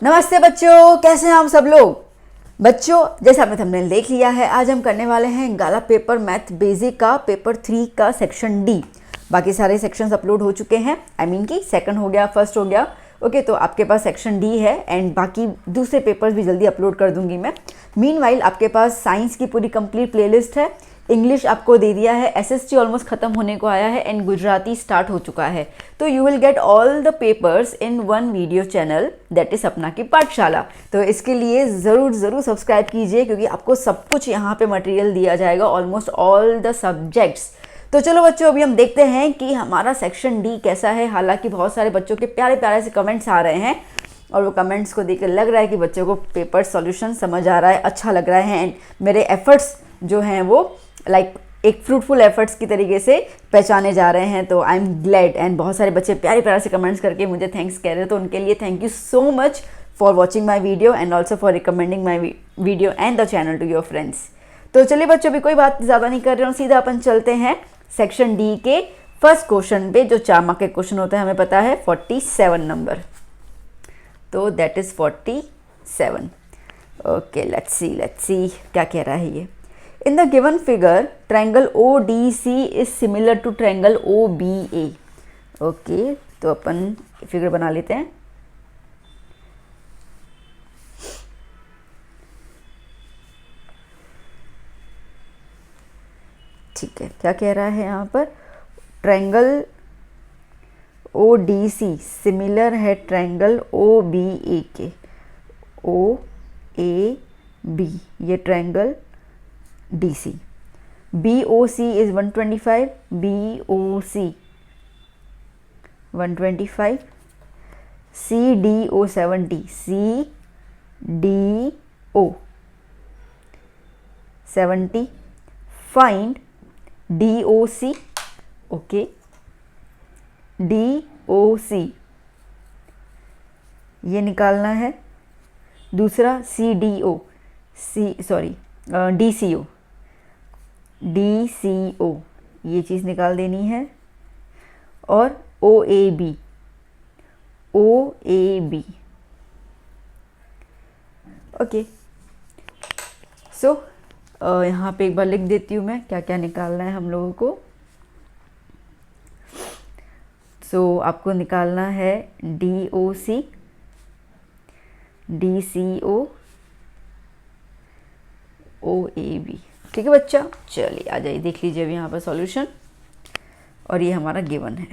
नमस्ते बच्चों, कैसे हैं आप सब लोग। बच्चों, जैसे आपने थंबनेल देख लिया है, आज हम करने वाले हैं गाला पेपर मैथ बेसिक का पेपर 3 का सेक्शन डी। बाकी सारे सेक्शंस अपलोड हो चुके हैं, कि सेकंड हो गया, फर्स्ट हो गया। ओके, तो आपके पास सेक्शन डी है एंड बाकी दूसरे पेपर्स भी जल्दी अपलोड कर दूंगी मैं। मीनवाइल आपके पास साइंस की पूरी कंप्लीट प्लेलिस्ट है। इंग्लिश आपको दे दिया है, एसएसटी ऑलमोस्ट खत्म होने को आया है एंड गुजराती स्टार्ट हो चुका है। तो you will get all the papers in one video channel, that is सपना की पाठशाला। तो इसके लिए ज़रूर सब्सक्राइब कीजिए, क्योंकि आपको सब कुछ यहाँ पे मटेरियल दिया जाएगा, ऑलमोस्ट ऑल द सब्जेक्ट्स। तो चलो बच्चों, अभी हम देखते हैं कि हमारा सेक्शन डी कैसा है। हालांकि बहुत सारे बच्चों के प्यारे प्यारे से कमेंट्स आ रहे हैं और वो कमेंट्स को देख कर लग रहा है कि बच्चों को पेपर सॉल्यूशन समझ आ रहा है, अच्छा लग रहा है एंड मेरे एफर्ट्स जो हैं वो एक फ्रूटफुल एफर्ट्स की तरीके से पहचाने जा रहे हैं। तो आई एम ग्लैड एंड बहुत सारे बच्चे प्यारे प्यारे से कमेंट्स करके मुझे थैंक्स कह रहे हैं, तो उनके लिए thank you so much for watching my video and also for recommending my video and the channel to your friends. तो चलिए बच्चों, अभी कोई बात ज़्यादा नहीं कर रहे हो, सीधा अपन चलते हैं सेक्शन डी के फर्स्ट क्वेश्चन पे, जो 4 मार्क के क्वेश्चन होता है, हमें पता है 47 नंबर। तो that is 47। Okay, let's see क्या कह रहा है ये। In the given figure, triangle ODC is similar to triangle OBA. Okay, तो अपन फिगर बना लेते हैं। ठीक है, क्या कह रहा है यहाँ पर, ट्रायंगल ODC सिमिलर है ट्रायंगल OBA के। OAB ये triangle DC, BOC is 125, BOC 125, CDO 70, CDO 70, find DOC, okay, DOC ये निकालना है। दूसरा DCO ये चीज़ निकाल देनी है। और OAB ओके। सो यहाँ पे एक बार लिख देती हूँ मैं क्या क्या निकालना है हम लोगों को। सो आपको निकालना है DOC, DCO, OAB। ठीक है बच्चा, चलिए आ जाइए, देख लीजिए अभी यहाँ पर सॉल्यूशन, और ये हमारा गिवन है।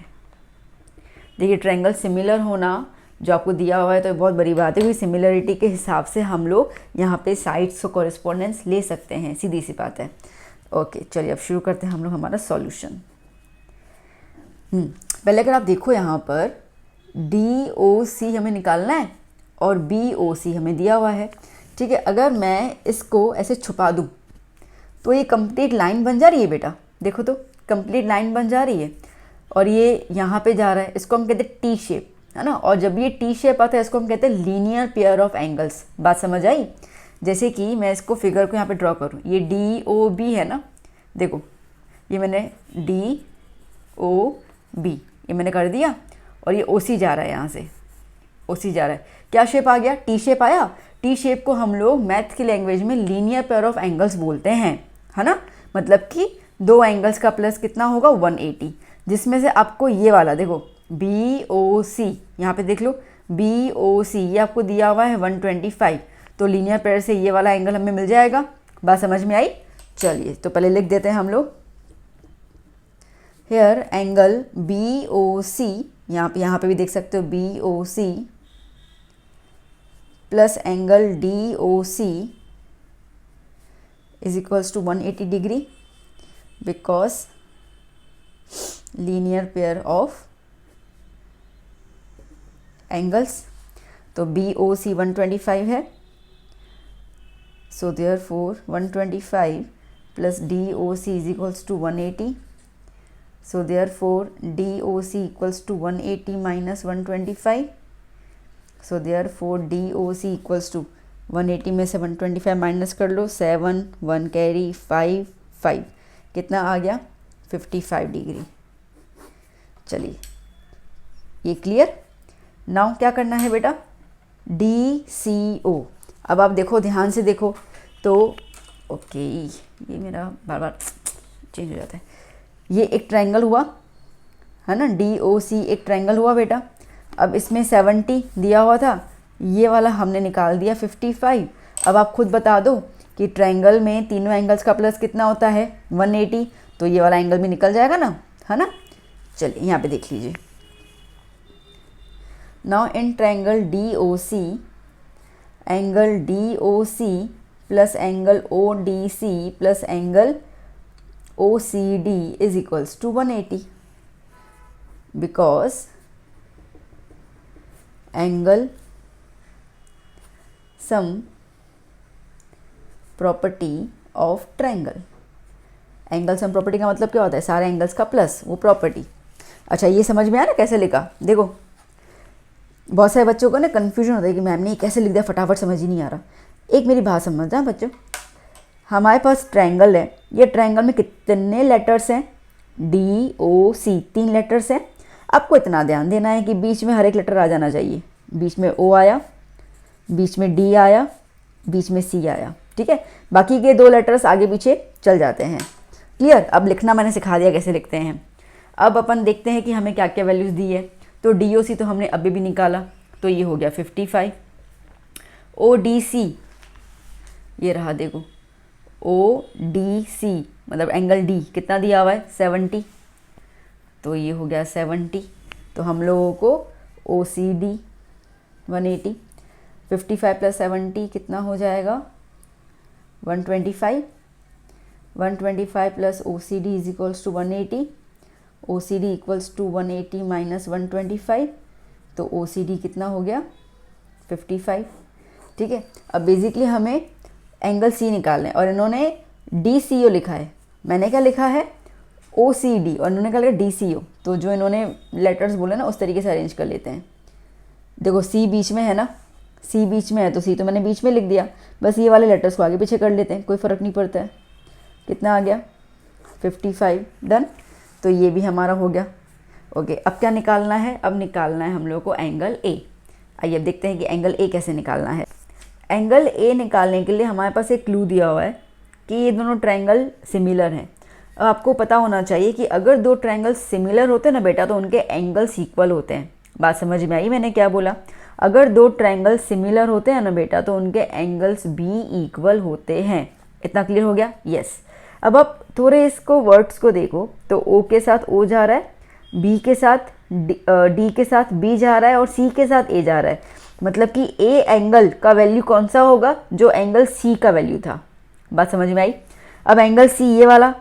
देखिए, ट्रायंगल सिमिलर होना जो आपको दिया हुआ है तो बहुत बड़ी बात है, क्योंकि सिमिलरिटी के हिसाब से हम लोग यहाँ पे साइड्स को कॉरेस्पॉन्डेंस ले सकते हैं, सीधी सी बात है। ओके, चलिए अब शुरू करते हैं हम लोग हमारा सॉल्यूशन। पहले अगर आप देखो यहाँ पर DOC हमें निकालना है और BOC हमें दिया हुआ है। ठीक है, अगर मैं इसको ऐसे छुपा दूँ तो ये कंप्लीट लाइन बन जा रही है बेटा, देखो तो कंप्लीट लाइन बन जा रही है, और ये यहाँ पे जा रहा है, इसको हम कहते हैं टी शेप, है ना। और जब ये टी शेप आता है इसको हम कहते हैं लीनियर पेयर ऑफ एंगल्स। बात समझ आई। जैसे कि मैं इसको फिगर को यहाँ पे ड्रॉ करूँ, ये DOB है ना, देखो ये मैंने DOB ये मैंने कर दिया, और ये OC जा रहा है, यहाँ से OC जा रहा है। क्या शेप आ गया, टी शेप आया। टी शेप को हम लोग मैथ की लैंग्वेज में लीनियर पेयर ऑफ एंगल्स बोलते हैं, है ना। मतलब कि 2 एंगल्स का प्लस कितना होगा, 180, जिसमें से आपको ये वाला देखो BOC, यहाँ पे देख लो BOC ये आपको दिया हुआ है 125, तो लीनियर पेयर से ये वाला एंगल हमें मिल जाएगा। बात समझ में आई। चलिए तो पहले लिख देते हैं हम लोग, हेयर एंगल BOC, यहाँ पे भी देख सकते हो BOC plus angle DOC is equals to 180 degree because linear pair of angles। तो BOC 125 है, so therefore 125 plus DOC is equals to 180, so therefore DOC equals to 180 minus 125, so therefore DOC equals to 180 में से 125 minus कर लो, 7 1 carry 5 5, कितना आ गया 55 degree. चलिए ये clear. Now क्या करना है बेटा, DCO। अब आप देखो, ध्यान से देखो तो ओके, ये मेरा बार बार चेंज हो जाता है। ये एक ट्रायंगल हुआ है ना, DOC एक ट्रायंगल हुआ बेटा। अब इसमें 70 दिया हुआ था, ये वाला हमने निकाल दिया 55। अब आप खुद बता दो कि ट्रायंगल में तीनों एंगल्स का प्लस कितना होता है, 180। तो ये वाला एंगल भी निकल जाएगा ना, है ना। चलिए यहाँ पे देख लीजिए। Now in triangle DOC, angle DOC plus angle ODC plus angle OCD is equals to 180, because angle sum property of triangle। Angle sum property का मतलब क्या होता है, सारे एंगल्स का प्लस वो प्रॉपर्टी। अच्छा, ये समझ में आया ना कैसे लिखा। देखो बहुत सारे बच्चों को ना कन्फ्यूजन होता है कि मैम ने कैसे लिख दिया, फटाफट समझ ही नहीं आ रहा। एक मेरी बात समझना बच्चों, हमारे पास ट्रायंगल है, ये ट्रायंगल में कितने लेटर्स हैं, DOC 3 लेटर्स हैं। आपको इतना ध्यान देना है कि बीच में हर एक लेटर आ जाना चाहिए। बीच में O आया, बीच में D आया, बीच में C आया, ठीक है। बाकी के 2 लेटर्स आगे पीछे चल जाते हैं। क्लियर। अब लिखना मैंने सिखा दिया कैसे लिखते हैं। अब अपन देखते हैं कि हमें क्या क्या वैल्यूज़ दी है। तो DOC तो हमने अभी भी निकाला, तो ये हो गया 55। ODC ये रहा, देखो ODC मतलब एंगल D कितना दिया हुआ है, 70। तो ये हो गया 70। तो हम लोगों को OCD 180, 55 प्लस 70 कितना हो जाएगा, 125। 125 plus OCD is equals to 180। OCD equals to 180 minus 125, तो OCD कितना हो गया, 55। ठीक है। अब बेसिकली हमें एंगल C निकालना है और इन्होंने DCO लिखा है, मैंने क्या लिखा है OCD और इन्होंने क्या लिखा DCO। तो जो इन्होंने लेटर्स बोले ना उस तरीके से अरेंज कर लेते हैं। देखो C बीच में है ना, C बीच में है तो C तो मैंने बीच में लिख दिया, बस ये वाले लेटर्स को आगे पीछे कर लेते हैं, कोई फ़र्क नहीं पड़ता है। कितना आ गया, 55। डन। तो ये भी हमारा हो गया। ओके, अब क्या निकालना है, अब निकालना है हम लोग को एंगल A। आइए अब देखते हैं कि एंगल A कैसे निकालना है। एंगल A निकालने के लिए हमारे पास एक क्लू दिया हुआ है कि ये दोनों ट्रायंगल सिमिलर हैं। अब आपको पता होना चाहिए कि अगर 2 ट्रायंगल सिमिलर होते हैं ना बेटा, तो उनके एंगल्स इक्वल होते हैं। बात समझ में आई मैंने क्या बोला। अगर 2 ट्रायंगल सिमिलर होते हैं ना बेटा, तो उनके एंगल्स भी इक्वल होते हैं। इतना क्लियर हो गया। यस। अब आप थोड़े इसको वर्ड्स को देखो, तो O के साथ O जा रहा है, B के साथ D के साथ B जा रहा है और C के साथ A जा रहा है। मतलब कि A एंगल का वैल्यू कौन सा होगा, जो एंगल C का वैल्यू था। बात समझ में आई। अब एंगल C ये वाला,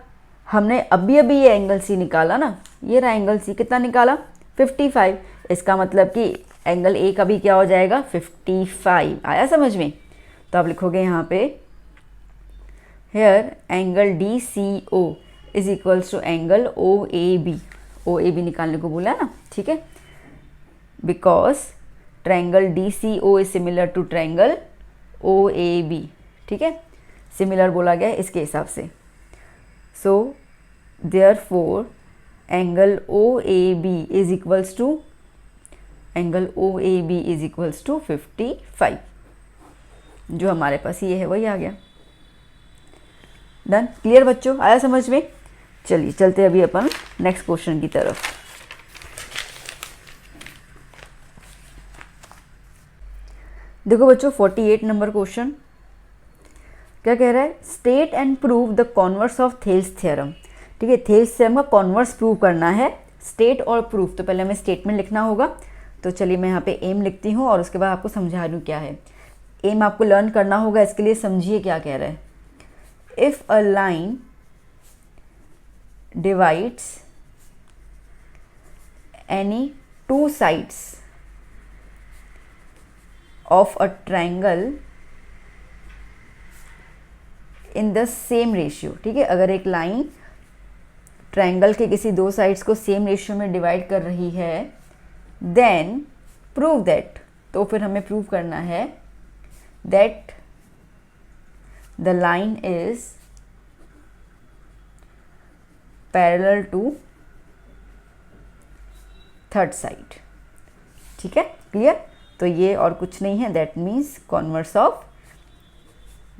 हमने अभी ये एंगल C निकाला ना, ये रहा एंगल C, कितना निकाला, 55। इसका मतलब कि एंगल A का भी क्या हो जाएगा, 55। आया समझ में। तो आप लिखोगे यहाँ पे here angle DCO is equals to angle OAB। OAB निकालने को बोला ना, ठीक है। Because triangle DCO is similar to triangle OAB। ठीक है, सिमिलर बोला गया है इसके हिसाब से। So therefore angle OAB is equals to angle OAB is equals to 55। जो हमारे पास ये है वही आ गया। डन। क्लियर बच्चों, आया समझ में। चलिए चलते अभी अपन नेक्स्ट क्वेश्चन की तरफ। देखो बच्चों 48 नंबर क्वेश्चन क्या कह रहा है, state and prove the converse of Thales theorem. ठीक है, थेल्स थ्योरम का कॉन्वर्स प्रूव करना है। स्टेट और प्रूफ, तो पहले हमें स्टेटमेंट लिखना होगा। तो चलिए मैं यहाँ पे एम लिखती हूँ और उसके बाद आपको समझा दूँ क्या है। एम आपको लर्न करना होगा, इसके लिए समझिए क्या कह रहा है। If a line divides any 2 sides of a triangle in the same ratio। ठीक है, अगर एक लाइन ट्रायंगल के किसी 2 साइड्स को सेम रेशियो में डिवाइड कर रही है, देन प्रूव दैट, तो फिर हमें प्रूव करना है that the line is parallel to third side. ठीक है, क्लियर। तो ये और कुछ नहीं है, that means converse of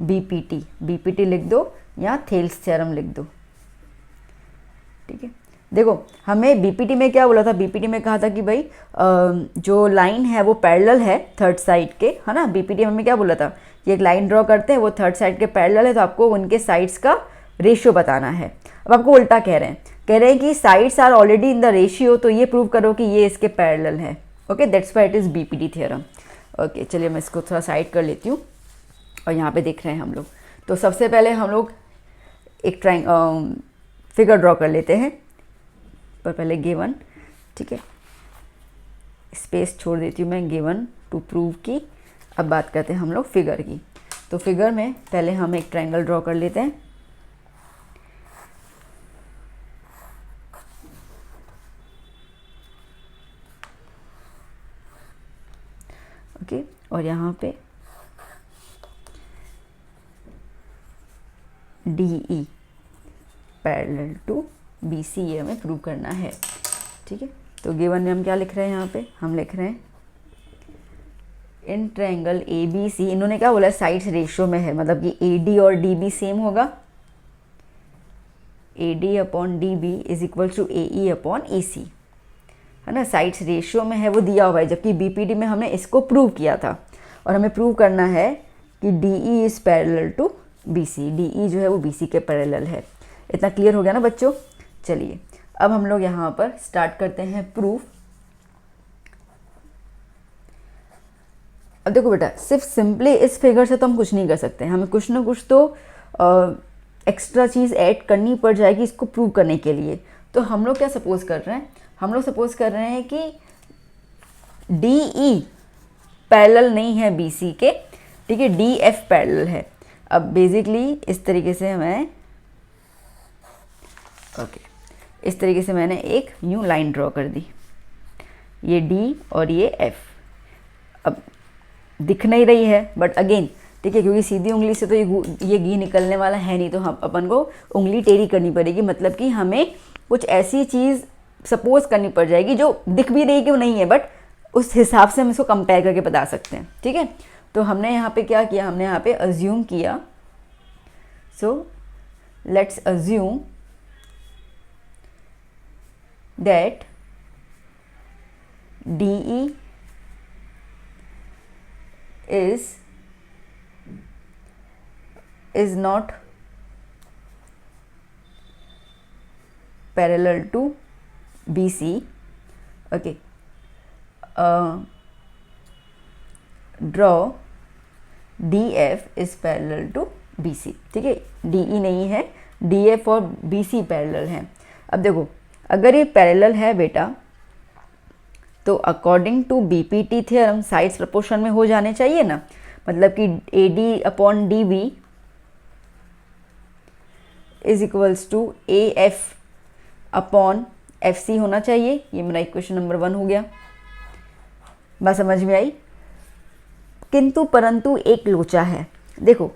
BPT. BPT लिख दो या थेल्स थ्योरम लिख दो, ठीक है। देखो हमें बीपीटी में क्या बोला था, बीपीटी में कहा था कि भाई जो लाइन है वो पैरेलल है थर्ड साइड के, है ना। बीपीटी में हमें क्या बोला था कि एक लाइन ड्रॉ करते हैं, वो थर्ड साइड के पैरेलल है, तो आपको उनके साइड्स का रेशियो बताना है। अब आपको उल्टा कह रहे हैं कि sides are already in the ratio, तो ये प्रूव करो कि ये इसके पैरेलल है। Okay, that's why it is BPT theorem. Okay, चलिए मैं इसको थोड़ा साइड कर लेती हूँ और यहाँ पे देख रहे हैं हम लोग। तो सबसे पहले हम लोग एक फिगर ड्रॉ कर लेते हैं, पर पहले गिवन, ठीक है, स्पेस छोड़ देती हूँ मैं, गिवन टू प्रूव की। अब बात करते हैं हम लोग फिगर की। तो फिगर में पहले हम एक ट्रायंगल ड्रॉ कर लेते हैं। ओके, और यहाँ पे DE पैरेलल टू BC ये हमें प्रूव करना है, ठीक है। तो गिवन में हम क्या लिख रहे हैं, यहाँ पे हम लिख रहे हैं इन ट्रायंगल ABC, इन्होंने क्या बोला, साइड्स रेशियो में है, मतलब कि AD और DB सेम होगा। AD upon DB is equal to AE upon EC, है ना। साइड्स रेशियो में है, वो दिया हुआ है, जबकि BPD में हमने इसको प्रूव किया था और हमें प्रूव करना है कि DE is parallel to BC। DE जो है वो BC के पैरेलल है। इतना क्लियर हो गया ना बच्चों। चलिए अब हम लोग यहाँ पर स्टार्ट करते हैं प्रूफ। अब देखो बेटा, सिर्फ सिंपली इस फिगर से तो हम कुछ नहीं कर सकते, हमें कुछ ना कुछ तो एक्स्ट्रा चीज़ ऐड करनी पड़ जाएगी इसको प्रूव करने के लिए। तो हम लोग क्या सपोज कर रहे हैं, हम लोग सपोज कर रहे हैं कि DE पैरेलल नहीं है BC के, ठीक है, DF पैरेलल है। अब बेसिकली इस तरीके से मैं इस तरीके से मैंने एक न्यू लाइन ड्रॉ कर दी, ये D और ये F। अब दिख नहीं रही है बट अगेन, ठीक है, क्योंकि सीधी उंगली से तो ये घी निकलने वाला है नहीं, तो हम अपन को उंगली टेढ़ी करनी पड़ेगी, मतलब कि हमें कुछ ऐसी चीज़ सपोज करनी पड़ जाएगी जो दिख भी रही कि वो नहीं है, बट उस हिसाब से हम इसको कंपेयर करके बता सकते हैं, ठीक है। तो हमने यहाँ पे क्या किया, हमने यहाँ पे अज्यूम किया, so let's assume that DE is not parallel to BC. Okay, draw DF is parallel to BC, ठीक है। DE नहीं है, DF और BC पैरेलल हैं। अब देखो, अगर ये पैरेलल है बेटा, तो according to BPT theorem sides proportion में हो जाने चाहिए ना, मतलब कि AD upon DB is equals to AF upon FC होना चाहिए। ये मेरा इक्वेशन नंबर 1 हो गया, बात समझ में आई। किंतु परंतु एक लोचा है, देखो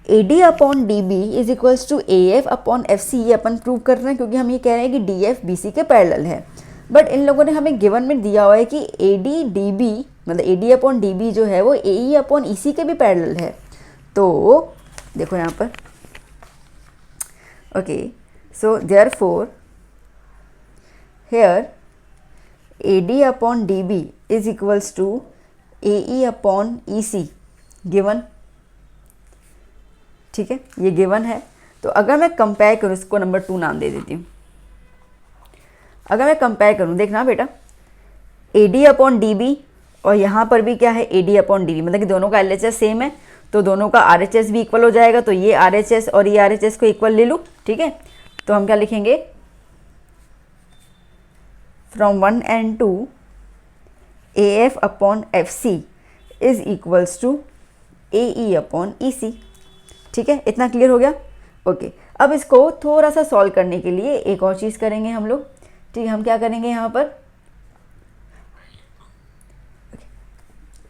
AD upon DB is equals to AF upon FC, ये अपन प्रूव कर रहे हैं क्योंकि हम ये कह रहे हैं कि DF BC के पैरेलल है। बट इन लोगों ने हमें गिवन में दिया हुआ है कि AD DB, मतलब AD अपॉन DB जो है वो AE अपॉन EC के भी पैरेलल है। तो देखो यहाँ पर, okay, so therefore here AD upon DB is equals to AE upon EC, given, ठीक है, ये गिवन है। तो अगर मैं कंपेयर करूँ, इसको नंबर 2 नाम दे देती हूँ। अगर मैं कंपेयर करूँ, देखना बेटा, AD अपॉन DB और यहाँ पर भी क्या है, AD अपॉन DB, मतलब कि दोनों का LHS सेम है, तो दोनों का RHS भी इक्वल हो जाएगा। तो ये RHS और ये RHS को इक्वल ले लूँ, ठीक है। तो हम क्या लिखेंगे, from 1 and 2 AF upon FC is equals to AE upon EC, ठीक है। इतना क्लियर हो गया। ओके, अब इसको थोड़ा सा सॉल्व करने के लिए एक और चीज़ करेंगे हम लोग, ठीक है। हम क्या करेंगे, यहाँ पर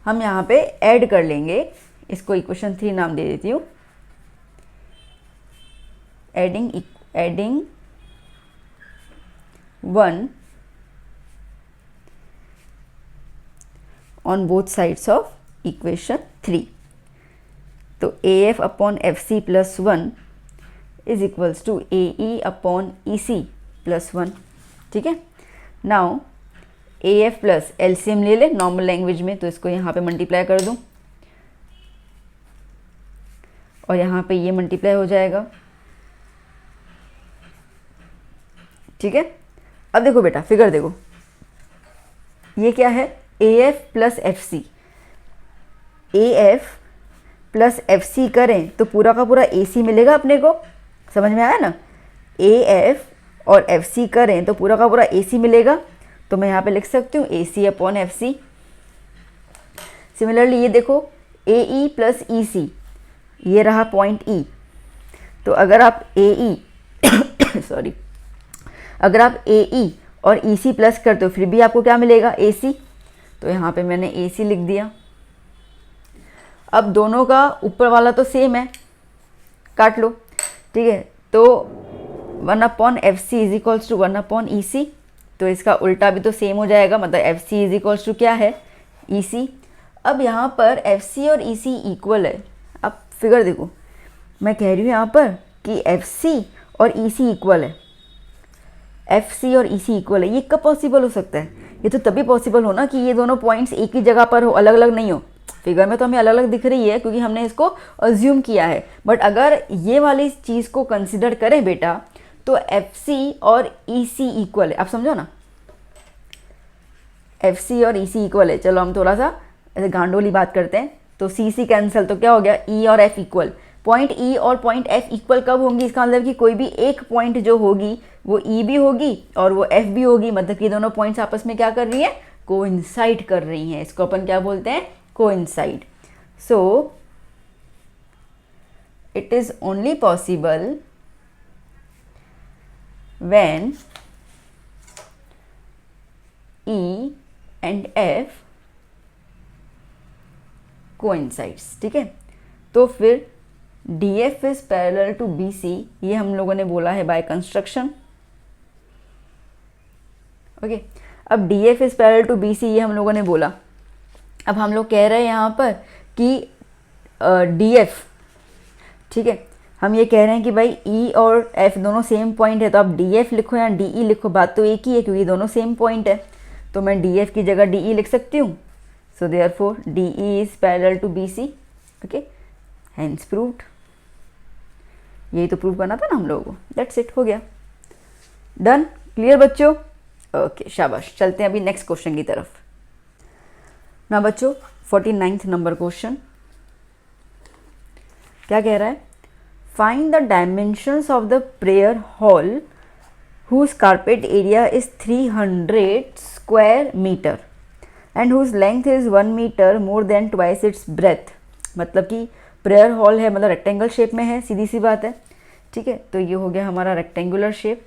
हम यहाँ पे ऐड कर लेंगे, इसको इक्वेशन 3 नाम दे देती हूँ, adding 1 on both sides of equation 3। तो AF upon FC plus 1 is equals to AE upon EC plus 1। ठीक है, नाउ AF प्लस LCM ले ले नॉर्मल लैंग्वेज में, तो इसको यहाँ पे मल्टीप्लाई कर दूँ और यहाँ पे ये मल्टीप्लाई हो जाएगा। ठीक है, अब देखो बेटा फिगर देखो, ये क्या है AF plus FC। AF plus FC करें तो पूरा का पूरा AC मिलेगा अपने को, समझ में आया ना। AF और FC करें तो पूरा का पूरा AC मिलेगा, तो मैं यहाँ पे लिख सकती हूँ AC अपॉन FC। सिमिलरली ये देखो AE प्लस EC, ये रहा पॉइंट E। तो अगर आप AE सॉरी, अगर आप AE और EC प्लस करते हो फिर भी आपको क्या मिलेगा AC, तो यहाँ पे मैंने AC लिख दिया। अब दोनों का ऊपर वाला तो सेम है, काट लो। ठीक है, तो 1 upon FC is equals to 1 upon EC, तो इसका उल्टा भी तो सेम हो जाएगा, मतलब FC इज इक्वल्स टू क्या है EC। अब यहाँ पर FC और EC इक्वल है। अब फिगर देखो, मैं कह रही हूँ यहाँ पर कि FC और EC इक्वल है, FC और EC इक्वल है। ये कब पॉसिबल हो सकता है? ये तो तभी पॉसिबल हो ना कि ये दोनों पॉइंट्स एक ही जगह पर हो, अलग अलग नहीं हो। फिगर में तो हमें अलग अलग दिख रही है क्योंकि हमने इसको अज्यूम किया है, बट अगर ये वाली चीज़ को कंसिडर करें बेटा तो FC और EC इक्वल है। आप समझो ना, FC और EC इक्वल है। चलो हम थोड़ा सा ऐसे गांडोली बात करते हैं, तो CC कैंसिल, तो क्या हो गया E और F इक्वल। पॉइंट E और पॉइंट F इक्वल कब होंगी? इसका मतलब कि कोई भी एक पॉइंट जो होगी वो E भी होगी और वो F भी होगी, मतलब कि दोनों पॉइंट्स आपस में क्या कर रही हैं? कोइंसाइड कर रही हैं। इसको अपन क्या बोलते हैं? Coincide. So it is only possible when E and F coincides। ठीक है, तो फिर DF is parallel to BC, ये हम लोगों ने बोला है बाय कंस्ट्रक्शन। ओके, अब DF is parallel to BC ये हम लोगों ने बोला। अब हम लोग कह रहे हैं यहाँ पर कि DF, ठीक है, हम ये कह रहे हैं कि भाई E और F दोनों सेम पॉइंट है, तो आप DF लिखो या DE लिखो, बात तो एक ही है क्योंकि दोनों सेम पॉइंट है। तो मैं DF की जगह DE लिख सकती हूँ। So therefore DE is parallel to BC। Okay, hence proved. यही तो प्रूव करना था ना हम लोगों को। दैट्स इट, हो गया, डन, क्लियर बच्चों? ओके, शाबाश। चलते हैं अभी नेक्स्ट क्वेश्चन की तरफ ना बच्चों। 49th नंबर क्वेश्चन क्या कह रहा है? Find the dimensions of the prayer hall whose carpet area is 300 square meter and whose length is 1 meter more than twice its breadth। मतलब कि प्रेयर हॉल है, मतलब रेक्टेंगल शेप में है, सीधी सी बात है। ठीक है, तो ये हो गया हमारा रेक्टेंगुलर शेप।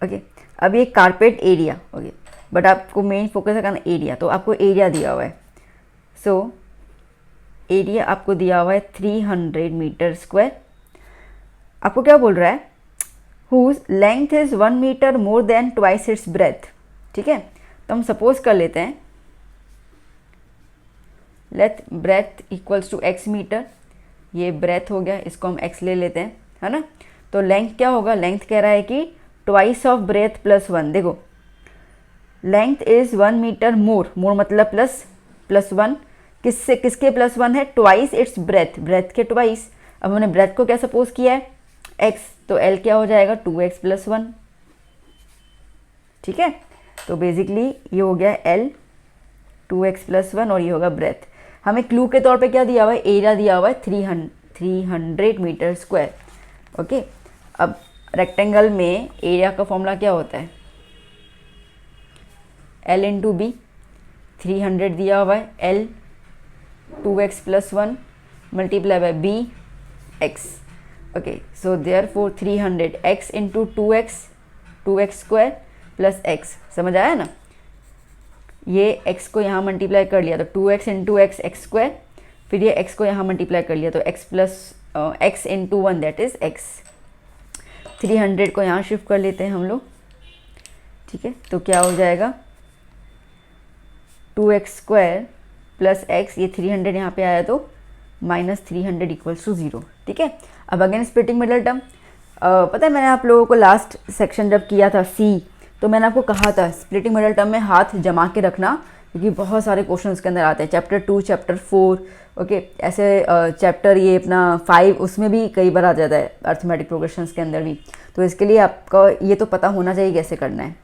ओके, अब ये कारपेट एरिया, ओके, बट आपको मेन फोकस है करना एरिया, तो आपको एरिया दिया हुआ है। सो एरिया आपको दिया हुआ है 300 मीटर स्क्वायर। आपको क्या बोल रहा है? Whose length is 1 metre more than twice its breadth. ठीक है, तो हम सपोज कर लेते हैं let breadth equals to x metre. ये ब्रेथ हो गया, इसको हम x ले लेते हैं, है ना। तो लेंथ क्या होगा? लेंथ कह रहा है कि ट्वाइस ऑफ ब्रेथ प्लस 1। देखो length is 1 metre more, more मतलब प्लस 1, किससे किसके प्लस 1 है? ट्वाइस इट्स ब्रेथ, ब्रेथ के ट्वाइस। अब हमने ब्रेथ को क्या सपोज किया है? x, तो L क्या हो जाएगा? 2x plus 1। ठीक है, तो बेसिकली ये हो गया L 2x प्लस 1 और ये होगा ब्रेथ। हमें क्लू के तौर पे क्या दिया हुआ है? एरिया दिया हुआ है 300 मीटर स्क्वायर। ओके, अब रेक्टेंगल में एरिया का फॉर्मूला क्या होता है? L into B. 300 दिया हुआ है, L 2x plus 1 multiply by b x। Okay, so therefore 300 x into 2x square plus x। समझ आया ना? ये x को यहाँ मल्टीप्लाई कर लिया तो 2x इंटू x स्क्वायर, फिर ये x को यहाँ मल्टीप्लाई कर लिया तो x plus x into 1 that is x। 300 को यहाँ शिफ्ट कर लेते हैं हम लोग। ठीक है, तो क्या हो जाएगा 2x² प्लस x, ये 300 यहाँ पे आया तो -300 इक्वल्स टू 0। ठीक है, अब अगेन स्प्लिटिंग मिडल टर्म, पता है मैंने आप लोगों को लास्ट सेक्शन जब किया था C, तो मैंने आपको कहा था स्प्लिटिंग मिडल टर्म में हाथ जमा के रखना, क्योंकि बहुत सारे क्वेश्चन उसके अंदर आते हैं, चैप्टर 2, चैप्टर 4, ओके, ऐसे चैप्टर ये अपना 5 उसमें भी कई बार आ जाता है, अर्थमेटिक प्रोग्रेशंस के अंदर भी। तो इसके लिए आपका ये तो पता होना चाहिए कैसे करना है।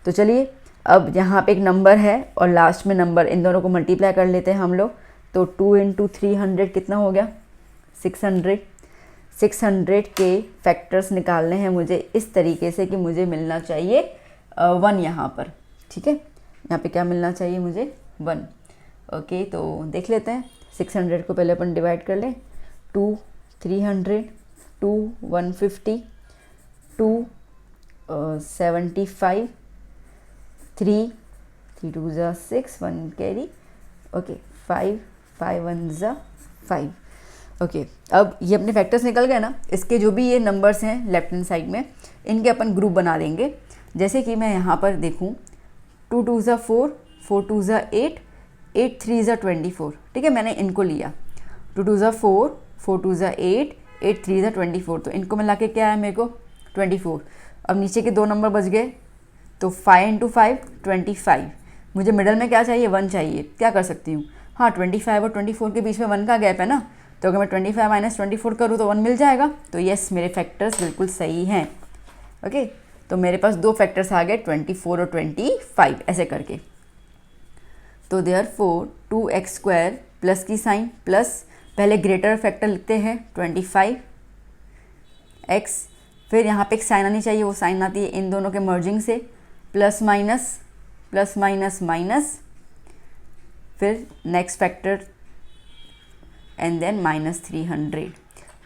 तो चलिए, अब यहाँ पे एक नंबर है और लास्ट में नंबर, इन दोनों को मल्टीप्लाई कर लेते हैं हम लोग। तो 2 × 300 कितना हो गया 600। 600 के फैक्टर्स निकालने हैं मुझे इस तरीके से कि मुझे मिलना चाहिए 1 यहाँ पर। ठीक है, यहाँ पे क्या मिलना चाहिए मुझे 1। ओके, तो देख लेते हैं। 600 को पहले अपन डिवाइड कर लें, 2 300, 2 150, 2 75, 3 2 6, 1 कैरी, ओके, 5 5 1 5। ओके, अब ये अपने फैक्टर्स निकल गए ना, इसके जो भी ये नंबर्स हैं लेफ्ट हैंड साइड में, इनके अपन ग्रुप बना देंगे। जैसे कि मैं यहाँ पर देखूँ, 2 2 4, 4 2 8, 8 3 24। ठीक है, मैंने इनको लिया, 2 2 4, 4 2 8, 8 3 24, तो इनको मिला के क्या है मेरे को 24। अब नीचे के दो नंबर बच गए, तो 5 × 5 25। मुझे मिडल में क्या चाहिए 1 चाहिए। क्या कर सकती हूँ, हाँ 25 और 24 के बीच में 1 का गैप है ना, तो अगर मैं 25 - 24 करूँ तो 1 मिल जाएगा। तो यस, मेरे फैक्टर्स बिल्कुल सही हैं। ओके, तो मेरे पास दो फैक्टर्स आ गए 24 और 25 ऐसे करके। तो देयरफॉर 2x² प्लस की साइन, प्लस पहले ग्रेटर फैक्टर लिखते हैं 25x, फिर यहाँ पे एक साइन आनी चाहिए, वो साइन आती है इन दोनों के मर्जिंग से, plus minus plus minus minus, फिर नेक्स्ट फैक्टर एंड देन -300।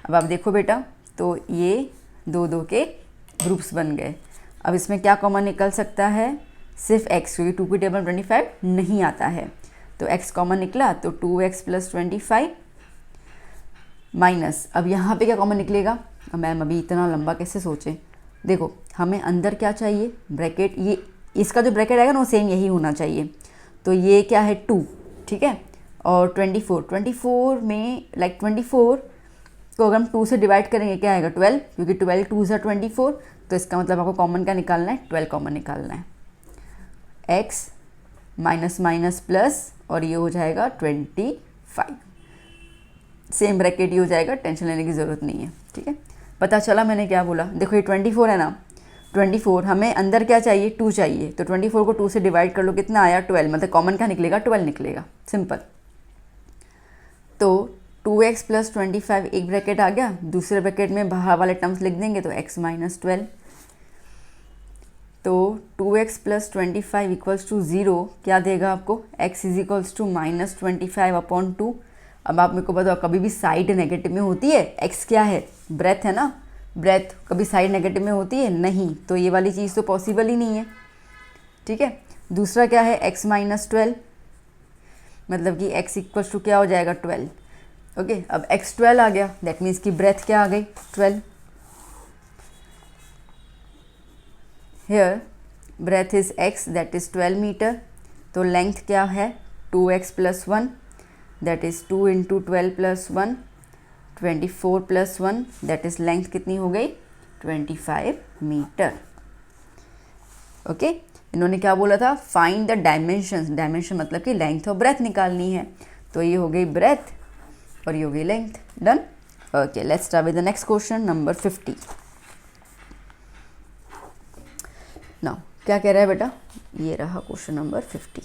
अब आप देखो बेटा, तो ये दो दो के ग्रुप्स बन गए। अब इसमें क्या कॉमन निकल सकता है, सिर्फ x, क्योंकि 2 की टेबल में 25 नहीं आता है, तो x कॉमन निकला, तो 2x + 25 माइनस, अब यहाँ पे क्या कॉमन निकलेगा। अब मैम अभी इतना लंबा कैसे सोचें, देखो हमें अंदर क्या चाहिए, ब्रैकेट, ये इसका जो ब्रैकेट आएगा ना वो सेम यही होना चाहिए। तो ये क्या है 2, ठीक है, और 24 में लाइक 24 को अगर हम 2 से डिवाइड करेंगे क्या आएगा 12, क्योंकि 12 2 = 24, तो इसका मतलब आपको कॉमन क्या निकालना है 12 कॉमन निकालना है। x माइनस माइनस प्लस, और ये हो जाएगा 25, सेम ब्रैकेट ही हो जाएगा, टेंशन लेने की ज़रूरत नहीं है। ठीक है, पता चला मैंने क्या बोला। देखो ये 24 है ना, 24 हमें अंदर क्या चाहिए 2 चाहिए, तो 24 को 2 से डिवाइड कर लो, कितना आया 12, मतलब कॉमन क्या निकलेगा 12 निकलेगा, सिंपल। तो 2x + 25 एक ब्रैकेट आ गया, दूसरे ब्रैकेट में बाहर वाले टर्म्स लिख देंगे, तो x - 12। तो 2x + 25 = 0 क्या देगा आपको, x = -25/2। अब आप मेरे को बताओ, कभी भी साइड नेगेटिव में होती है, x क्या है ब्रेथ है ना, ब्रेथ कभी साइड नेगेटिव में होती है नहीं, तो ये वाली चीज़ तो पॉसिबल ही नहीं है। ठीक है, दूसरा क्या है x - 12, मतलब कि x = क्या हो जाएगा 12। ओके, अब x 12 आ गया, दैट मीन्स की ब्रेथ क्या आ गई 12। Here breadth is x, that is 12 metre. तो लेंथ क्या है 2x + 1, that is 2 × 12 + 1, 24 + 1, that is length कितनी हो गई 25 मीटर। ओके, इन्होंने क्या बोला था, फाइंड द डायमेंशंस, डायमेंशन मतलब कि लेंथ और ब्रेथ निकालनी है। तो ये हो गई ब्रेथ और ये हो गई length, done. Okay, let's start with the next question number 50। Now क्या कह रहा है बेटा, ये रहा question number 50।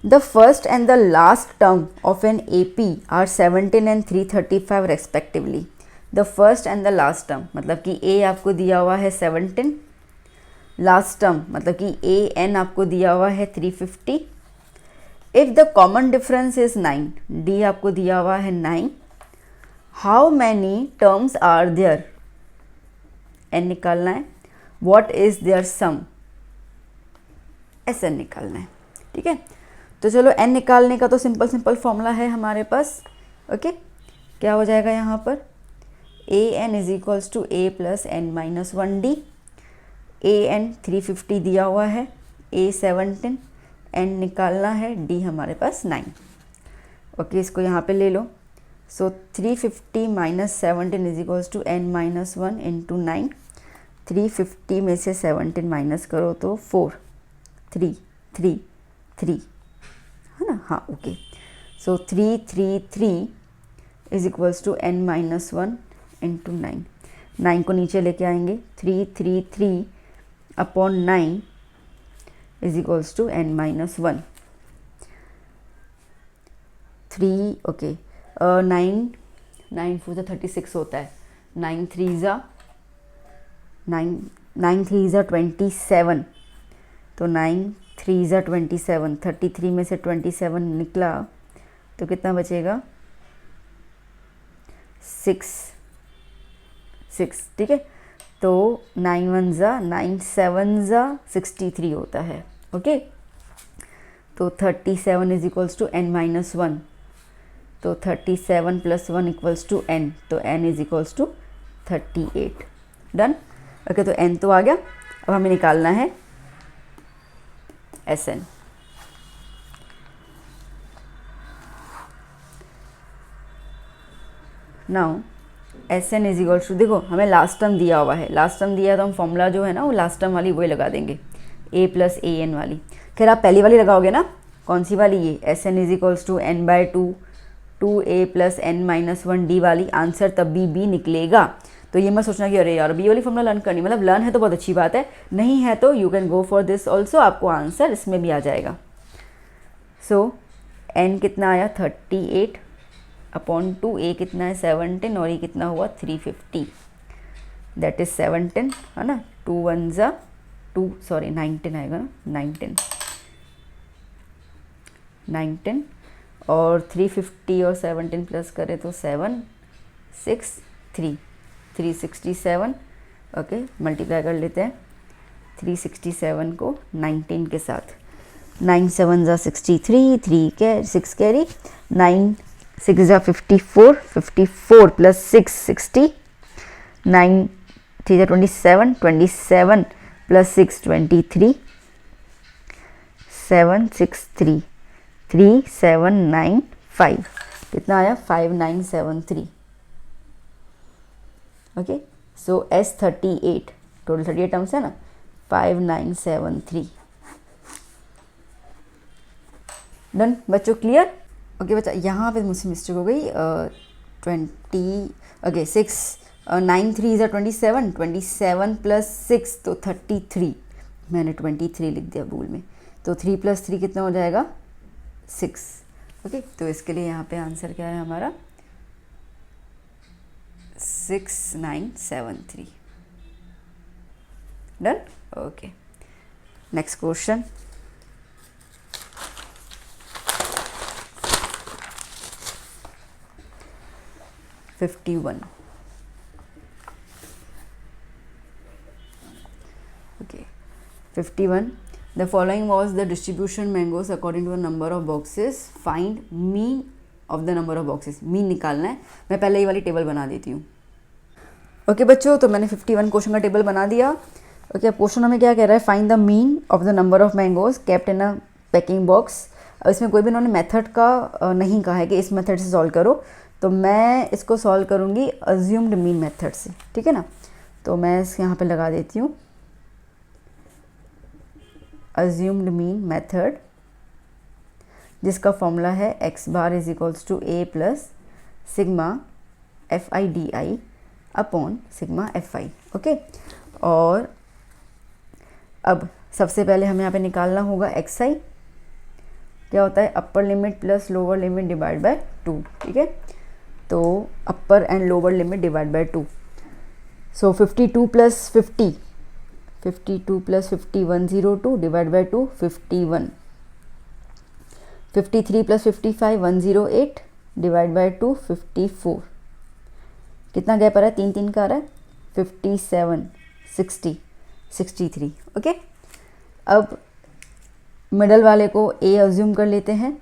The first and the last term of an AP are 17 and 335 respectively. The first and the last term मतलब कि A आपको दिया हुआ है 17, लास्ट टर्म मतलब कि AN आपको दिया हुआ है 350। If the common difference is 9, D आपको दिया हुआ है 9, how many terms are there, N निकालना है, what is their sum, SN निकालना है। ठीक है, तो चलो n निकालने का तो सिंपल फॉर्मूला है हमारे पास। ओके, क्या हो जाएगा यहाँ पर, AN = A + n - 1D। AN 350 दिया हुआ है, A 17, N निकालना है, D हमारे पास 9। ओके, इसको यहाँ पे ले लो। So 350 minus 17 is equals to N minus 1 into 9। 350 में से 17 माइनस करो तो 4, 3, 3, 3 है ना। हाँ okay, so 333 is equals to N minus 1 into 9। 9 को नीचे लेके आएंगे, 333 upon 9 is equals to N minus 1। 3 okay, 9 4 36 होता है, 9 3 ज़ा 27, तो 9 3 ज़ा 27, 33 में से 27 निकला तो कितना बचेगा 6, ठीक है। तो 9 1 ज़ा 9 7 ज़ा 63 होता है। ओके, तो 37 is equals to N minus 1, तो 37 प्लस 1 इक्वल्स टू N, तो N is equals to 38। Done. Okay, तो N तो आ गया, अब हमें निकालना है SN। Now SN is equals to, देखो हमें लास्ट टर्म दिया हुआ है, लास्ट टर्म दिया है तो हम फॉर्मूला जो है ना वो लास्ट टर्म वाली वही लगा देंगे, A प्लस AN वाली। खैर आप पहली वाली लगाओगे ना, कौन सी वाली, ये SN is equals to N by 2 2A plus N minus 1 D वाली। आंसर तब भी B निकलेगा। तो ये मत सोचना कि अरे यार बी वाली फॉर्मूला लर्न करनी, मतलब लर्न है तो बहुत अच्छी बात है, नहीं है तो you can go for this also, आपको आंसर इसमें भी आ जाएगा। सो N कितना आया 38 अपॉन 2, A कितना है 17 और ये कितना हुआ 350, दैट इज 17 है ना। 2 1 ज़ा 2, सॉरी 19 आएगा ना, 19 और 350 और 17 प्लस करें तो 7 6 3 367। ओके, मल्टीप्लाई कर लेते हैं 367 को 19 के साथ। 9 7 ज़ा 63, 6 कैरी, 9 6 ज़ा 54, 54 प्लस 6 60, 9 3 ज़ा 27, 27 प्लस 6 23, 7 6 3 3 7 9 5, कितना आया 5973। ओके, सो S38 टोटल 38 टर्म्स है ना, 5973। डन बच्चों, क्लियर। ओके बच्चा, यहाँ पे मुझसे मिस्टेक हो गई, 20 ओके 6 9 3 ज़ा 27, 27 प्लस 6 तो 33, मैंने 23 लिख दिया भूल में, तो 3 प्लस 3 कितना हो जाएगा 6। ओके, तो इसके लिए यहाँ पे आंसर क्या है हमारा 6973। Done. Okay, next question. Okay, 51. The following was the distribution mangoes according to the number of boxes. Find mean of the number of boxes. mean निकालना है। मैं पहले ये वाली टेबल बना देती हूँ। ओके बच्चों, तो मैंने 51 क्वेश्चन का टेबल बना दिया। ओके, अब क्वेश्चन हमें क्या कह रहा है, find the mean of the number of mangoes kept in a packing box. अब इसमें कोई भी इन्होंने मेथड का नहीं कहा है कि इस मेथड से सॉल्व करो, तो मैं इसको सॉल्व करूँगी अज्यूम्ड मीन मेथड से, ठीक है ना। तो मैं इस यहाँ पे लगा देती हूँ अज्यूम्ड मीन मेथड, जिसका फॉर्मूला है x bar is equals to a plus sigma FIDI upon sigma FI। Okay, और अब सबसे पहले हमें यहाँ पे निकालना होगा xi, क्या होता है upper limit plus lower limit divide by 2, ठीक है। तो upper and lower limit divide by 2, so 52 plus 50, 52 plus 50 102 divide by 2 51, 53 plus 55 108 divide by 2 54, कितना गैप आ रहा है 3 3 का आ रहा है 57 60 63। ओके, अब मिडल वाले को A अज्यूम कर लेते हैं।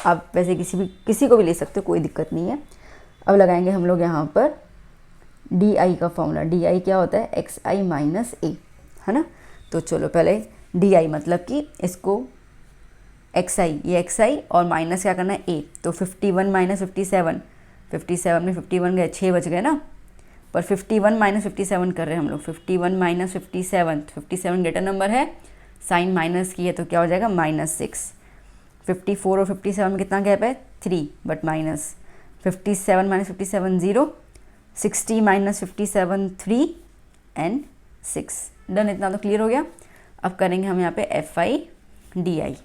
आप वैसे किसी को भी ले सकते हो, कोई दिक्कत नहीं है। अब लगाएंगे हम लोग यहाँ पर डी आई का फॉर्मूला, डी आई क्या होता है, एक्स आई माइनस ए, है ना। तो चलो पहले डी आई मतलब कि इसको एक्स आई, ये एक्स आई और माइनस क्या करना है ए, तो 51 माइनस 57, 57 में 51 गए, 6 बच गए ना, पर 51 माइनस 57 कर रहे हैं हम लोग, 51 माइनस 57, 57 ग्रेटर नंबर है, साइन माइनस की है तो क्या हो जाएगा -6। 54 और 57 में कितना गैप है, 3, but minus 57 minus 57 0, 60 minus 57 3 and 6। Done, इतना तो क्लियर हो गया। अब करेंगे हम यहाँ पे F I D I,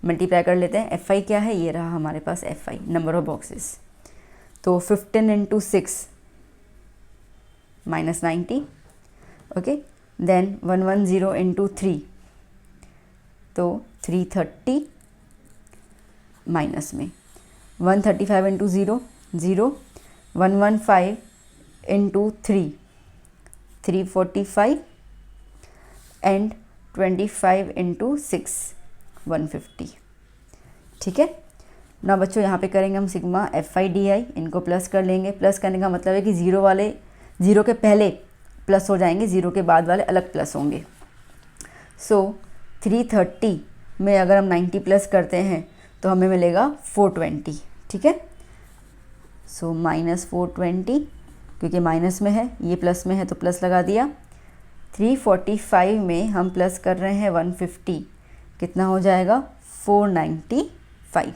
multiply कर लेते हैं। एफ आई क्या है, ये रहा हमारे पास F I, number of boxes, तो 15 इंटू 6 -90, ओके, देन 110 इंटू 3 तो 330, माइनस में 135 इंटू 0 0, 115 इंटू 3 345 एंड 25 इंटू 6 150। ठीक है ना बच्चों, यहाँ पे करेंगे हम सिग्मा एफ आई डी आई, इनको प्लस कर लेंगे। प्लस करने का मतलब है कि ज़ीरो वाले ज़ीरो के पहले प्लस हो जाएंगे, ज़ीरो के बाद वाले अलग प्लस होंगे। सो 330 में अगर हम 90 प्लस करते हैं तो हमें मिलेगा 420। ठीक है, सो -420, क्योंकि माइनस में है, ये प्लस में है तो प्लस लगा दिया। 345 में हम प्लस कर रहे हैं 150, कितना हो जाएगा 495।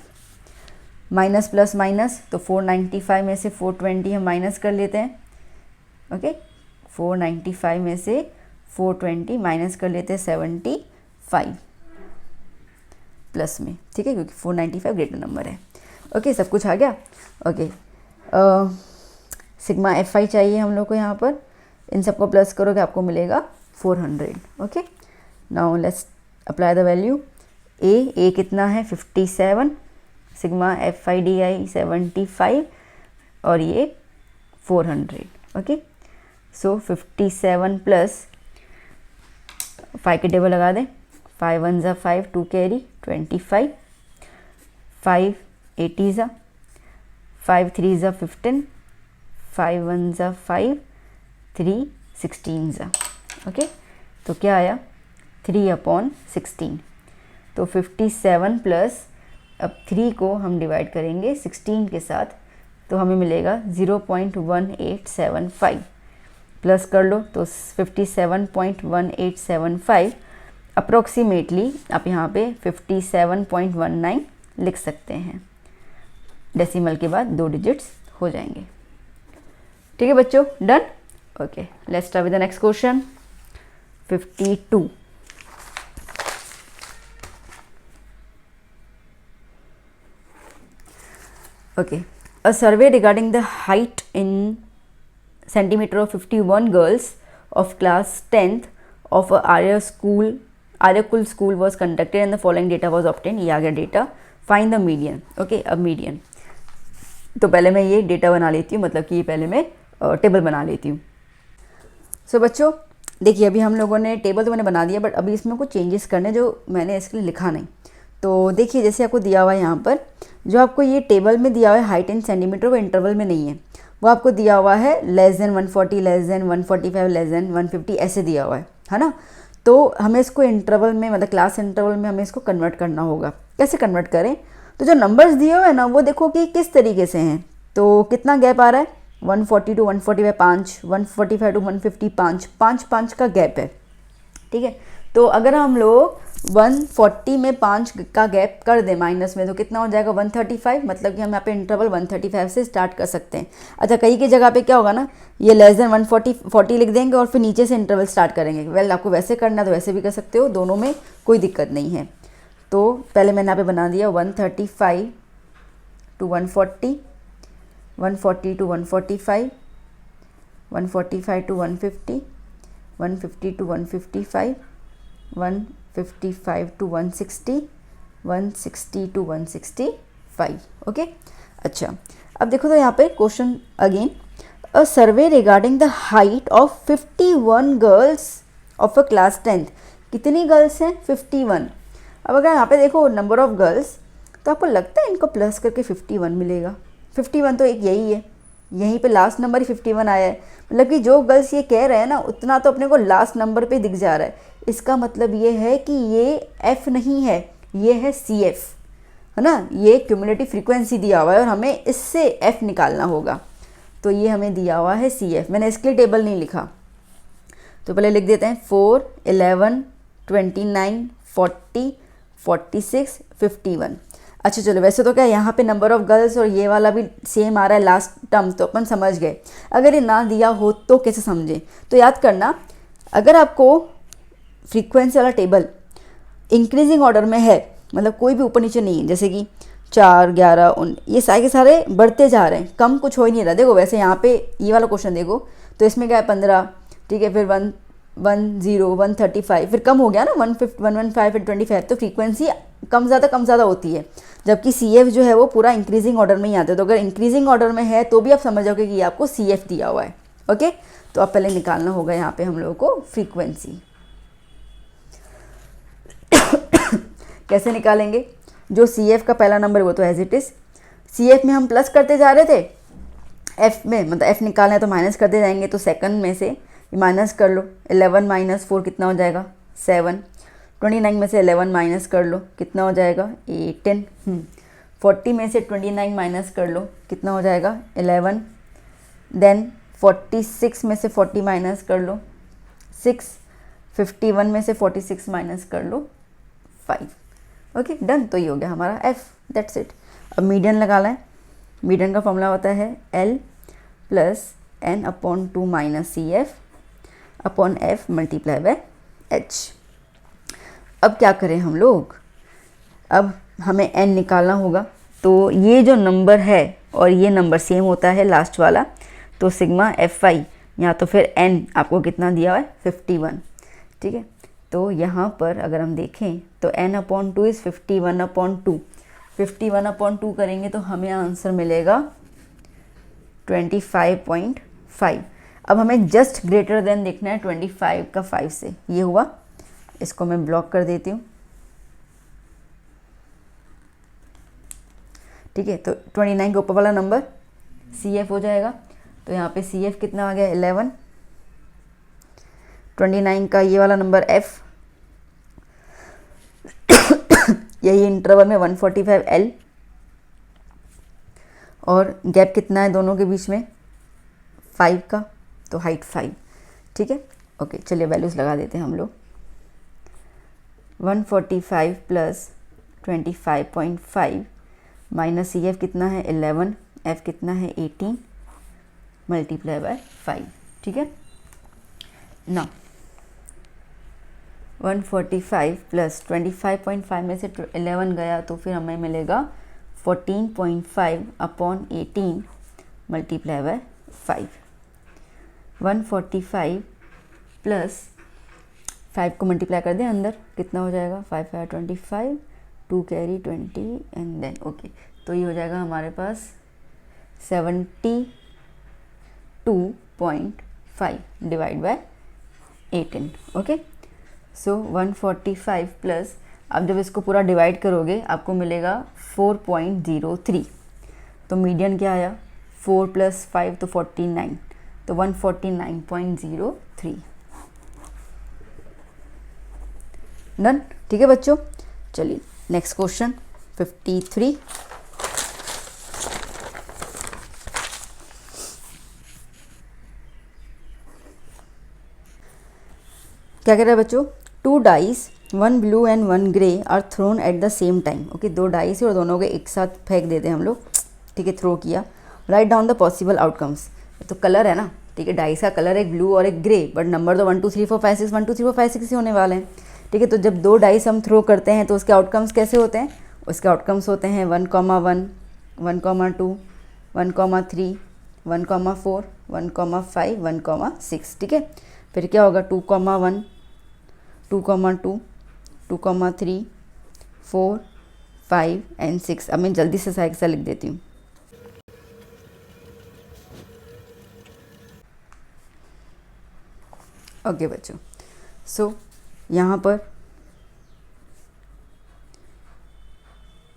माइनस प्लस माइनस, तो 495 में से 420 हम माइनस कर लेते हैं। ओके, 495 में से 420 माइनस कर लेते हैं 75 प्लस में। ठीक है, क्योंकि 495 ग्रेटर नंबर है। ओके, सब कुछ आ गया। ओके, सिग्मा एफ आई चाहिए हम लोग को यहाँ पर, इन सबको प्लस करोगे आपको मिलेगा 400। Okay, now let's apply the value. A कितना है 57, sigma F I D I 75 और ये 400। ओके, सो 57 प्लस 5 के टेबल लगा दें, 5 1 ज़ा 5, 2 कैरी 25, 5 80 ज़ा, 5 3 ज़ा 15, 5 1 ज़ा 5, 3 16 ज़ा। ओके, तो क्या आया 3/16। तो 57 प्लस, अब 3 को हम डिवाइड करेंगे 16 के साथ तो हमें मिलेगा 0.1875। प्लस कर लो तो 57.1875 अप्रोक्सीमेटली आप यहाँ पे 57.19 लिख सकते हैं। डेसिमल के बाद 2 डिजिट्स हो जाएंगे। ठीक है बच्चों, done. Okay, let's start with the next question 52। Okay, a survey regarding the height in centimeter of 51 girls of class 10th of a Aryakul school was conducted and the following data was obtained। ये आ गया data. Find the median. Okay, अब median, तो पहले मैं ये data बना लेती हूँ, मतलब कि ये पहले मैं टेबल बना लेती हूँ। सो बच्चों देखिए, अभी हम लोगों ने टेबल तो मैंने बना दिया, बट अभी इसमें कुछ चेंजेस करने जो मैंने इसके लिए लिखा नहीं। तो देखिए, जैसे आपको दिया हुआ है यहाँ पर, जो आपको ये टेबल में दिया हुआ है हाइट इन सेंटीमीटर, वो इंटरवल में नहीं है, वो आपको दिया हुआ है <140, <145, <150 ऐसे दिया हुआ है ना। तो हमें इसको इंटरवल में, मतलब क्लास इंटरवल में हमें इसको कन्वर्ट करना होगा। कैसे कन्वर्ट करें, तो जो नंबर्स दिए हुए हैं ना, वो देखो कि किस तरीके से हैं। तो कितना गैप आ रहा है, 140 to 145 5, 145 to 150 5 का गैप है। ठीक है, तो अगर हम लोग 140 में 5 का गैप कर दें माइनस में, तो कितना हो जाएगा 135, मतलब कि हम यहाँ पे इंटरवल 135 से स्टार्ट कर सकते हैं। अच्छा, कई की जगह पे क्या होगा ना, ये <140 लिख देंगे और फिर नीचे से इंटरवल स्टार्ट करेंगे। वेल, आपको वैसे करना है तो वैसे भी कर सकते हो, दोनों में कोई दिक्कत नहीं है। तो पहले मैंने यहाँ पे बना दिया 135 to 140, 140 to 145, 145 to 150, 150 to 155, 155 to 160, 160 to 165। Okay, अच्छा, अब देखो तो यहाँ पे question again, a survey regarding the height of 51 girls of a class 10th। कितनी गर्ल्स हैं, 51। अब अगर यहाँ पे देखो नंबर ऑफ गर्ल्स, तो आपको लगता है इनको प्लस करके 51 मिलेगा। 51 तो एक यही है, यहीं पे लास्ट नंबर ही 51 आया है, मतलब कि जो गर्ल्स ये कह रहे हैं ना उतना तो अपने को लास्ट नंबर पे दिख जा रहा है। इसका मतलब ये है कि ये एफ नहीं है, ये है सी एफ, है ना। ये क्यूमुलेटिव फ्रीक्वेंसी दिया हुआ है और हमें इससे एफ निकालना होगा, तो ये हमें दिया हुआ है सी एफ। मैंने इसके लिए टेबल नहीं लिखा, तो पहले लिख देते हैं 4, 11, 29, 40, 46, 51। अच्छा चलो, वैसे तो क्या यहाँ पे नंबर ऑफ गर्ल्स और ये वाला भी सेम आ रहा है लास्ट टर्म, तो अपन समझ गए। अगर ये ना दिया हो तो कैसे समझें, तो याद करना, अगर आपको फ्रीक्वेंसी वाला टेबल इंक्रीजिंग ऑर्डर में है, मतलब कोई भी ऊपर नीचे नहीं है, जैसे कि 4, 11, ये सारे के सारे बढ़ते जा रहे हैं, कम कुछ हो ही नहीं रहा। देखो वैसे यहाँ पे ये वाला क्वेश्चन देखो तो इसमें क्या है 15, ठीक है, फिर 1, 10, 135, फिर कम हो गया ना 115, फिर 25, तो फ्रीक्वेंसी कम ज़्यादा होती है। जबकि सी एफ जो है वो पूरा इंक्रीजिंग ऑर्डर में ही आता है, तो अगर इंक्रीजिंग ऑर्डर में है तो भी आप समझ जाओगे कि ये आपको सी एफ दिया हुआ है। ओके, तो अब पहले निकालना होगा यहाँ पे हम लोगों को फ्रीक्वेंसी। कैसे निकालेंगे, जो सी एफ का पहला नंबर वो तो as it is, C F में हम प्लस करते जा रहे थे, एफ में मतलब एफ निकालना है तो माइनस करते जाएंगे, तो सेकंड में से माइनस कर लो, 11 - 4 कितना हो जाएगा 7, 29 में से 11 माइनस कर लो कितना हो जाएगा 18, 40 में से 29 माइनस कर लो कितना हो जाएगा 11, देन 46 में से 40 माइनस कर लो 6, 51 में से 46 माइनस कर लो 5। ओके डन, तो ये हो गया हमारा एफ, दैट्स इट। अब मीडियन लगाना है, मीडियन का फॉर्मूला होता है L + n/2 - CF/F × H। अब क्या करें हम लोग, अब हमें n निकालना होगा, तो ये जो नंबर है और ये नंबर सेम होता है लास्ट वाला, तो सिग्मा Fi या तो फिर n आपको कितना दिया हुआ है 51, ठीक है। तो यहाँ पर अगर हम देखें तो n/2 इज़ 51/2, 51/2 करेंगे तो हमें आंसर मिलेगा 25.5। अब हमें जस्ट ग्रेटर देन देखना है 25 का 5 से, ये हुआ, इसको मैं ब्लॉक कर देती हूँ, ठीक है। तो 29 के ऊपर वाला नंबर CF हो जाएगा, तो यहाँ पे CF कितना आ गया 11, 29 का ये वाला नंबर F, यही इंटरवल में 145 L, और गैप कितना है दोनों के बीच में 5 का, तो हाइट 5, ठीक है। ओके चलिए वैल्यूज़ लगा देते हैं हम लोग, 145 + 25.5 माइनस CF कितना है 11, F कितना है 18 × 5, ठीक है ना। 145 + 25.5 में से 11 गया तो फिर हमें मिलेगा 14.5/18 × 5। 145 + 5 को मल्टीप्लाई कर दें अंदर, कितना हो जाएगा 5 × 25, 2 कैरी 20 एंड देन ओके, तो ये हो जाएगा हमारे पास 72.5 / 18। ओके सो 145 + अब जब इसको पूरा डिवाइड करोगे आपको मिलेगा 4.03, तो मीडियन क्या आया 4 + 5 तो 49, तो 149.03 डन, ठीक है बच्चों। चलिए नेक्स्ट क्वेश्चन 53। क्या कह रहा है बच्चों, 2 dice 1 blue and 1 grey are thrown at the same time. Okay 2 dice और दोनों के एक साथ फेंक देते हैं हम लोग, ठीक है, थ्रो किया। Right down the possible outcomes, तो कलर है ना, ठीक है, डाइस का कलर एक ब्लू और एक ग्रे, बट नंबर तो 1 2 3 4 5 6 1 2 3 4 5 6 ही होने वाले हैं, ठीक है। तो जब 2 डाइस हम थ्रो करते हैं तो उसके आउटकम्स कैसे होते हैं, उसके आउटकम्स होते हैं 1, 1, 1,2, 1,3, 1,4, 1,5, 1,6, ठीक है। फिर क्या होगा 2,1, 2,2, 2,3, 4, 5 एंड 6। अब मैं जल्दी से साइकिल लिख देती हूँ। ओके बच्चों, सो यहाँ पर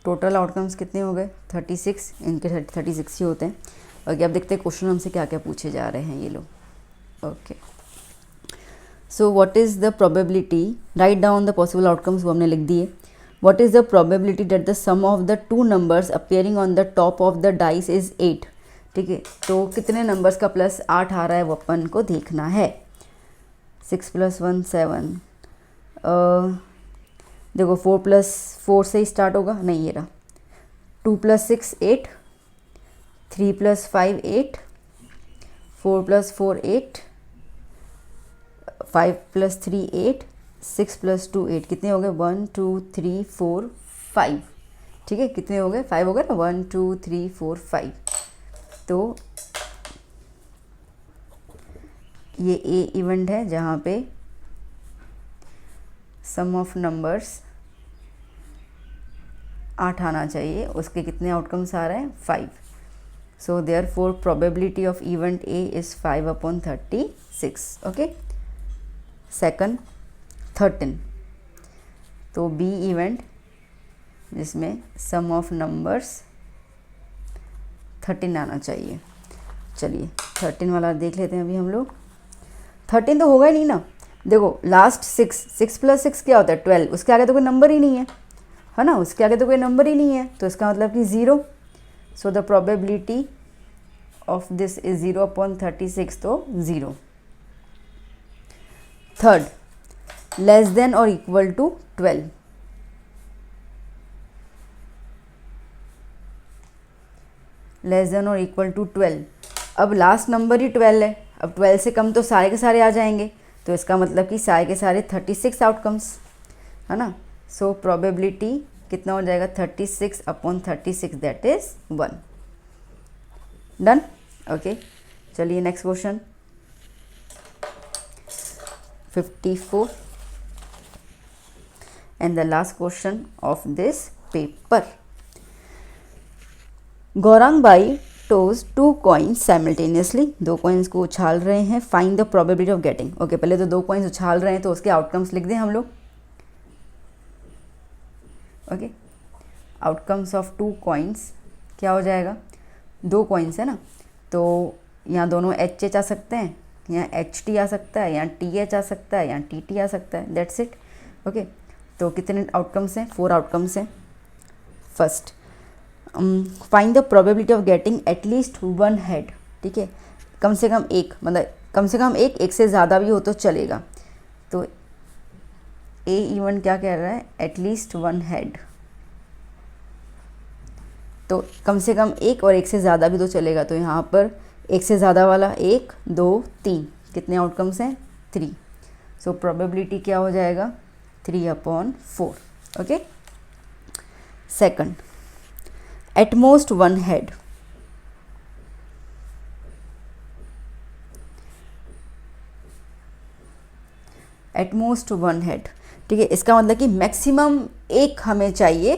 टोटल आउटकम्स कितने हो गए 36, इनके 36 ही होते हैं। ओके, अब देखते हैं क्वेश्चन हमसे क्या क्या पूछे जा रहे हैं ये लोग। Okay, so what is the probability, write down the possible outcomes, वो हमने लिख दिए। What is the probability that the sum of the two numbers appearing on the top of the dice is 8। ठीक है, तो कितने नंबर्स का plus 8 आ रहा है वो अपन को देखना है। 6 + 1 7, देखो 4 + 4 से ही स्टार्ट होगा, नहीं ये रहा। 2 + 6 8, 3 + 5 8, 4 + 4 8, 5 + 3 8, 6 + 2 8, कितने हो गए? 1 2 3 4 5। ठीक है, कितने हो गए? 5 हो गए ना, 1 2 3 4 5। तो ये ए इवेंट है जहाँ पे सम ऑफ नंबर्स 8 आना चाहिए, उसके कितने आउटकम्स आ रहे हैं? 5। सो therefore probability of event A is 5/36। Okay, second 13, तो बी इवेंट जिसमें सम ऑफ नंबर्स 13 आना चाहिए। चलिए 13 वाला देख लेते हैं अभी हम लोग। 13 तो होगा ही नहीं ना, देखो लास्ट 6 + 6 क्या होता है? 12, उसके आगे तो कोई नंबर ही नहीं है ना, उसके आगे तो कोई नंबर ही नहीं है, तो इसका मतलब कि 0। सो the probability of this is 0/36, तो 0। थर्ड, लेस देन और इक्वल टू 12, लेस देन और इक्वल टू 12। अब लास्ट नंबर ही 12 है, अब 12 से कम तो सारे के सारे आ जाएंगे, तो इसका मतलब कि सारे के सारे 36 आउटकम्स, है ना। सो प्रोबेबिलिटी कितना हो जाएगा? 36/36, दैट इज 1। डन। ओके, चलिए next question 54 and the last question of this paper. Gaurang by toes 2 coins simultaneously, 2 coins को उछाल रहे हैं। Find the probability of getting. Okay, पहले तो 2 कॉइन्स उछाल रहे हैं तो उसके आउटकम्स लिख दें हम लोग। ओके, आउटकम्स ऑफ 2 कॉइन्स क्या हो जाएगा? 2 कॉइन्स है ना, तो यहाँ दोनों HH आ सकते हैं, यहाँ HT आ सकता है, यहाँ TH आ सकता है, यहाँ TT आ सकता है, दैट्स इट। ओके, तो कितने आउटकम्स हैं? 4 आउटकम्स हैं। First, find the probability of getting at least 1 head. ठीक है, कम से कम एक, मतलब कम से कम एक से ज़्यादा भी हो तो चलेगा। तो ए इवन क्या कह रहा है? एटलीस्ट 1 हेड, तो कम से कम एक और एक से ज़्यादा भी तो चलेगा। तो यहाँ पर एक से ज़्यादा वाला 1 2 3, कितने आउटकम्स हैं? 3। सो प्रोबेबिलिटी क्या हो जाएगा? 3/4। Okay, second, at most 1 head. At most 1 head, ठीक है, इसका मतलब कि मैक्सिमम एक हमें चाहिए।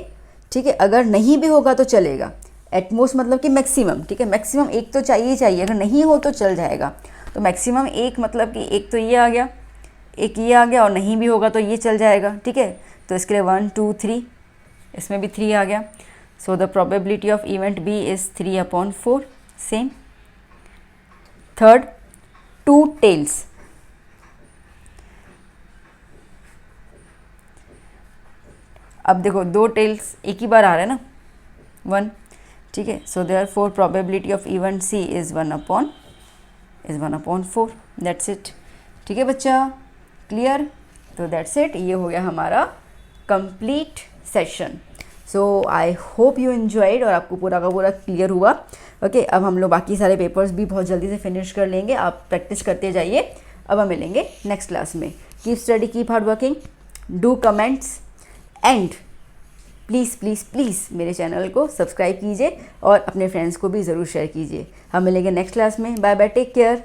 ठीक है, अगर नहीं भी होगा तो चलेगा। एट मोस्ट मतलब कि मैक्सिमम, ठीक है, मैक्सिमम एक तो चाहिए ही चाहिए, अगर नहीं हो तो चल जाएगा। तो मैक्सिमम एक मतलब कि एक तो ये आ गया, एक ये आ गया, और नहीं भी होगा तो ये चल जाएगा। ठीक है, तो इसके लिए 1 2 3, इसमें भी 3 आ गया। So the probability of event B is 3/4, same. Third, 2 tails. अब देखो 2 टेल्स एक ही बार आ रहे हैं ना, 1। ठीक है, so therefore probability of event C is 1/4, that's it. ठीक है बच्चा, क्लियर? तो दैट्स इट, ये हो गया हमारा complete session. So I hope you enjoyed, और आपको पूरा का पूरा क्लियर हुआ। ओके, अब हम लोग बाकी सारे पेपर्स भी बहुत जल्दी से फिनिश कर लेंगे, आप प्रैक्टिस करते जाइए। अब हम मिलेंगे नेक्स्ट क्लास में। Keep study, keep hard working, do comments, and please please please मेरे चैनल को सब्सक्राइब कीजिए और अपने फ्रेंड्स को भी ज़रूर शेयर कीजिए। हम मिलेंगे नेक्स्ट क्लास में। Bye bye, take care.